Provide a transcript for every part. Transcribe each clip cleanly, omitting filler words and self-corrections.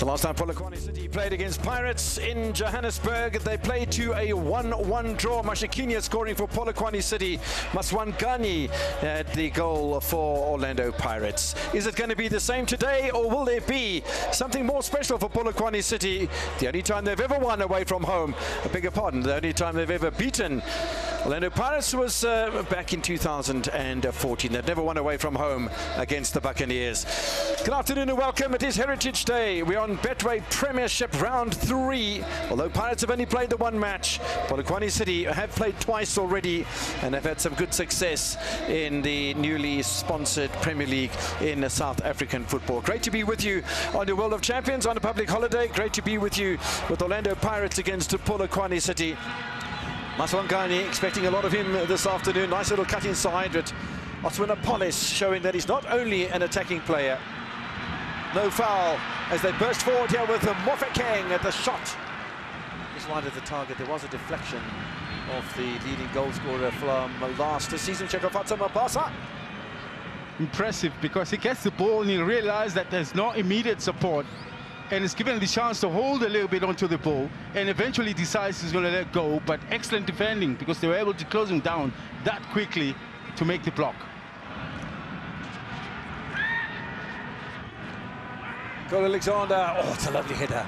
The last time Polokwane City played against Pirates in Johannesburg, they played to a 1-1 draw. Mashikinya scoring for Polokwane City. Maswangani had the goal for Orlando Pirates. Is it going to be the same today, or will there be something more special for Polokwane City? The only time they've ever won away from home, I beg your pardon, the only time they've ever beaten Orlando Pirates was back in 2014. They've never won away from home against the Buccaneers. Good afternoon and welcome. It is Heritage Day. We're on Betway Premiership round 3. Although Pirates have only played the one match, Polokwane City have played twice already and have had some good success in the newly sponsored Premier League in South African football. Great to be with you on the World of Champions on a public holiday. Great to be with you with Orlando Pirates against Polokwane City. Maswangani expecting a lot of him this afternoon. Nice little cut inside, but Oswina Polis showing that he's not only an attacking player. No foul as they burst forward here with Mofokeng at the shot. Just wide of the target. There was a deflection of the leading goal scorer from last season, Chekofatsa Mapasa. Impressive, because he gets the ball and he realized that there's no immediate support, and is given the chance to hold a little bit onto the ball, and eventually decides he's going to let go. But excellent defending, because they were able to close him down that quickly to make the block. Goal Alexander. Oh, it's a lovely header,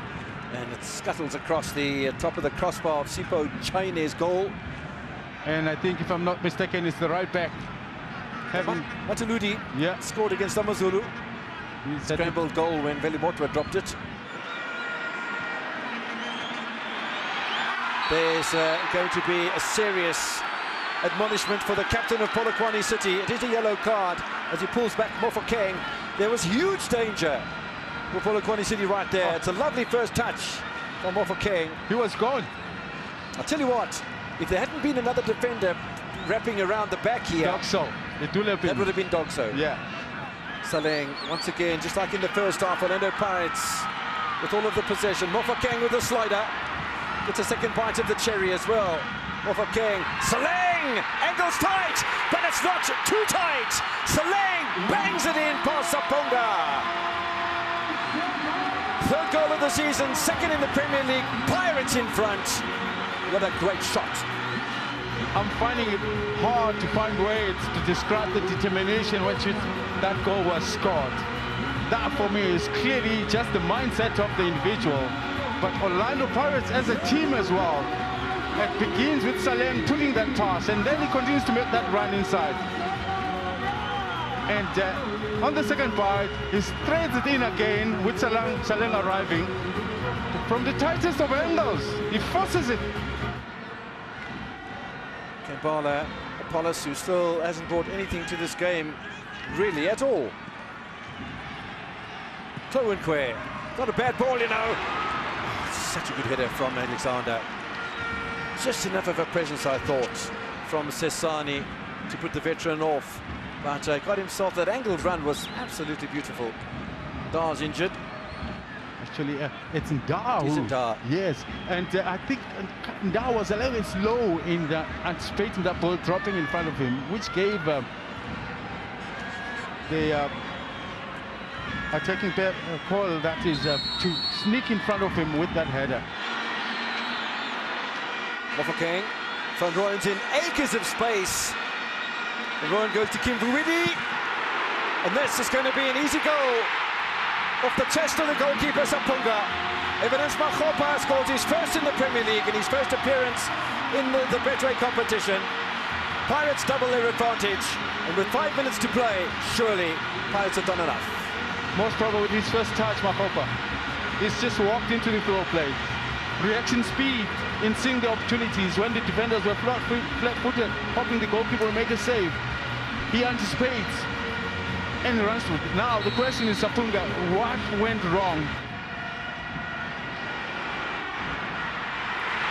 and it scuttles across the top of the crossbar of Sipho Chaine's goal. And I think, if I'm not mistaken, it's the right back. Mataludi scored against Amazulu. Scrambled goal when Velimotwa dropped it. There's going to be a serious admonishment for the captain of Polokwane City. It is a yellow card as he pulls back Mofokeng. There was huge danger for Polokwane City right there. It's a lovely first touch from Mofokeng. He was gone. I'll tell you what, if there hadn't been another defender wrapping around the back here, Dogso. That would have been Dogso. Yeah. Saleng, once again, just like in the first half, Orlando Pirates with all of the possession. Mofokeng with a slider. Gets a second bite of the cherry as well. Mofokeng, Saleng, angles tight, but it's not too tight. Saleng bangs it in past Saponga. Third goal of the season, second in the Premier League. Pirates in front. What a great shot. I'm finding it hard to find words to describe the determination with which that goal was scored. That, for me, is clearly just the mindset of the individual. But Orlando Pirates as a team as well. It begins with Salem pulling that pass, and then he continues to make that run inside. And on the second part, he threads it in again with Salem arriving. From the tightest of angles, he forces it. Kambala, Apollos, who still hasn't brought anything to this game, really, at all. Towinkwe, not a bad ball, you know. Such a good header from Alexander. Just enough of a presence, I thought, from Sesani to put the veteran off. But got himself, that angled run was absolutely beautiful. Dar's injured. Actually, it's Ndar. It's Ndar. Yes, and I think Ndar was a little bit slow in anticipating that ball dropping in front of him, which gave the attacking call, that is to sneak in front of him with that header. Mofokeng, Van Rooyen's in acres of space. Van Rooyen goes to Kimvuidi, and this is going to be an easy goal. Off the chest of the goalkeeper, Sapunga. Evidence Makgopa scores his first in the Premier League and his first appearance in the Betway competition. Pirates double their advantage, and with 5 minutes to play, surely Pirates have done enough. Most probably with his first touch, Makgopa. He's just walked into the throw play. Reaction speed in seeing the opportunities when the defenders were flat-footed, hoping the goalkeeper will make a save. He anticipates and runs through. Now the question is, Sapunga, what went wrong?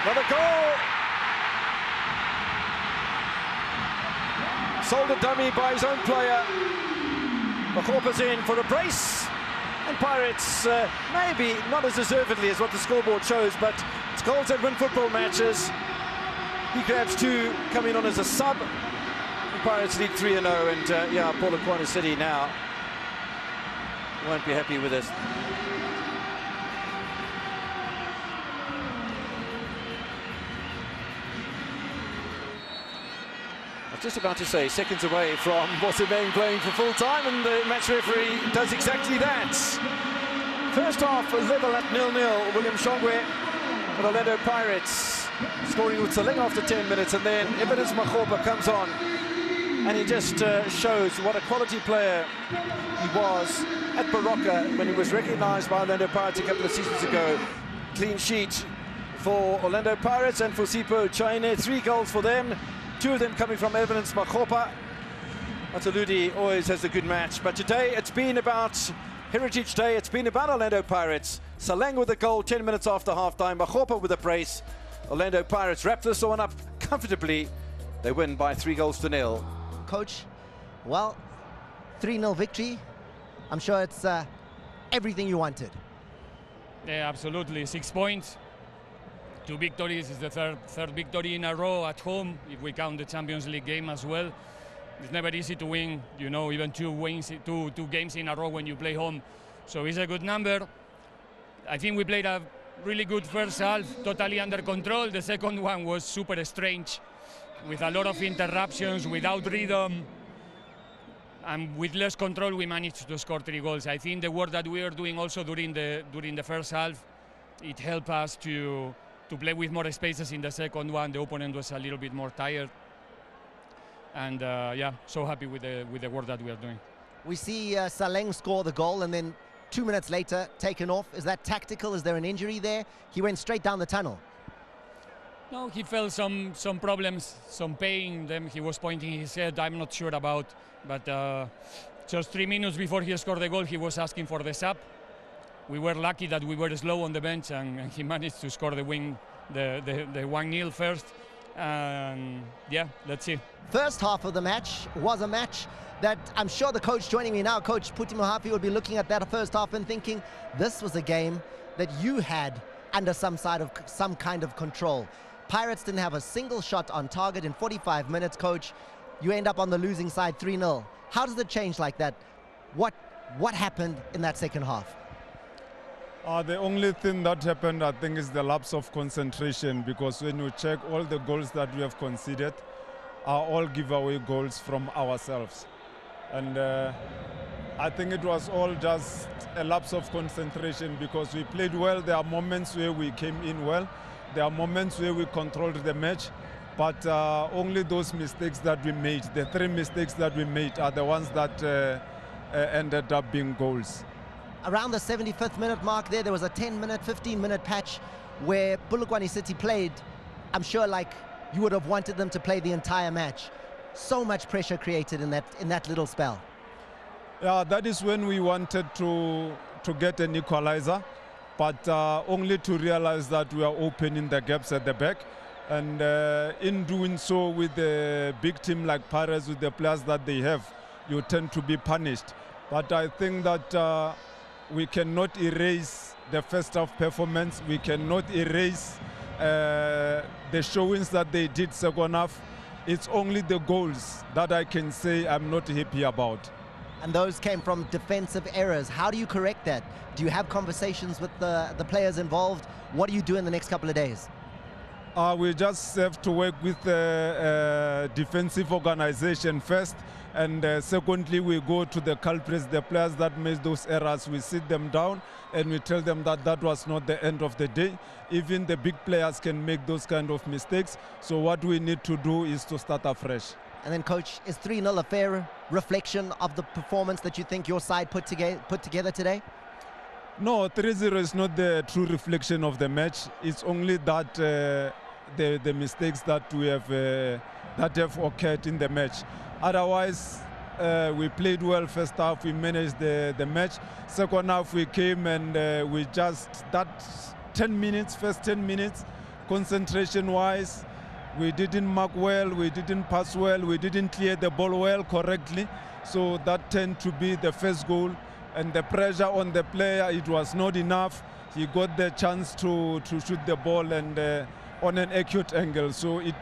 Another goal. Sold a dummy by his own player. Makgopa's in for a brace. And Pirates, maybe not as deservedly as what the scoreboard shows, but it's goals that win football matches. He grabs 2, coming on as a sub. Pirates lead 3-0, and yeah, Polokwane City now won't be happy with this. just about to say, seconds away from Bosimeng playing for full time, and the match referee does exactly that. First half level at 0-0. William Shongwe for Orlando Pirates scoring with Saleng after 10 minutes, and then Evidence Makgopa comes on, and he just shows what a quality player he was at Baroka when he was recognized by Orlando Pirates a couple of seasons ago. Clean sheet for Orlando Pirates and for Sipho Chaine. 3 goals for them, 2 of them coming from Evidence Makgopa. Matuludi always has a good match, but today it's been about Heritage Day. It's been about Orlando Pirates. Saleng with a goal 10 minutes after half-time. Makgopa with a brace. Orlando Pirates wrap this one up comfortably. They win by 3-0. Coach, well, 3-0 victory. I'm sure it's everything you wanted. Yeah, absolutely. 6 points. 2 victories. Is the third victory in a row at home, if we count the Champions League game as well. It's never easy to win, you know, even two games in a row when you play home. So it's a good number. I think we played a really good first half, totally under control. The second one was super strange, with a lot of interruptions, without rhythm. And with less control, we managed to score 3 goals. I think the work that we are doing also during the first half, it helped us to play with more spaces in the second one. The opponent was a little bit more tired. And yeah, so happy with the work that we are doing. We see Saleng score the goal and then 2 minutes later taken off. Is that tactical? Is there an injury there? He went straight down the tunnel. No, he felt some problems, some pain. Then he was pointing his head. I'm not sure about, but just 3 minutes before he scored the goal, he was asking for the sub. We were lucky that we were slow on the bench, and he managed to score the 1-0 first. And yeah, let's see. First half of the match was a match that I'm sure the coach joining me now, Coach Puti Mohapi, would be looking at that first half and thinking this was a game that you had under some kind of control. Pirates didn't have a single shot on target in 45 minutes, Coach. You end up on the losing side 3-0. How does it change like that? What happened in that second half? The only thing that happened, I think, is the lapse of concentration, because when you check all the goals that we have conceded are all giveaway goals from ourselves. And I think it was all just a lapse of concentration, because we played well. There are moments where we came in well. There are moments where we controlled the match. But only those mistakes that we made, the 3 mistakes that we made, are the ones that ended up being goals. Around the 75th minute mark there was a 10-minute, 15-minute patch where Polokwane City played, I'm sure, like you would have wanted them to play the entire match. So much pressure created in that little spell. Yeah, that is when we wanted to get an equalizer, but only to realize that we are opening the gaps at the back. And in doing so, with a big team like Pirates, with the players that they have, you tend to be punished. But I think that we cannot erase the first half performance. We cannot erase the showings that they did second half. It's only the goals that I can say I'm not happy about. And those came from defensive errors. How do you correct that? Do you have conversations with the players involved? What do you do in the next couple of days? We just have to work with the defensive organization first, and secondly, we go to the culprits, the players that made those errors. We sit them down and we tell them that that was not the end of the day. Even the big players can make those kind of mistakes. So what we need to do is to start afresh. And then, Coach, is 3-0 a fair reflection of the performance that you think your side put together today? No, 3-0 is not the true reflection of the match. It's only that the mistakes that we have that have occurred in the match. Otherwise, we played well first half. We managed the match. Second half, we came and we just that 10 minutes, first 10 minutes, concentration-wise, we didn't mark well, we didn't pass well, we didn't clear the ball well correctly. So that tended to be the first goal. And the pressure on the player, it was not enough. He got the chance to shoot the ball and on an acute angle. So it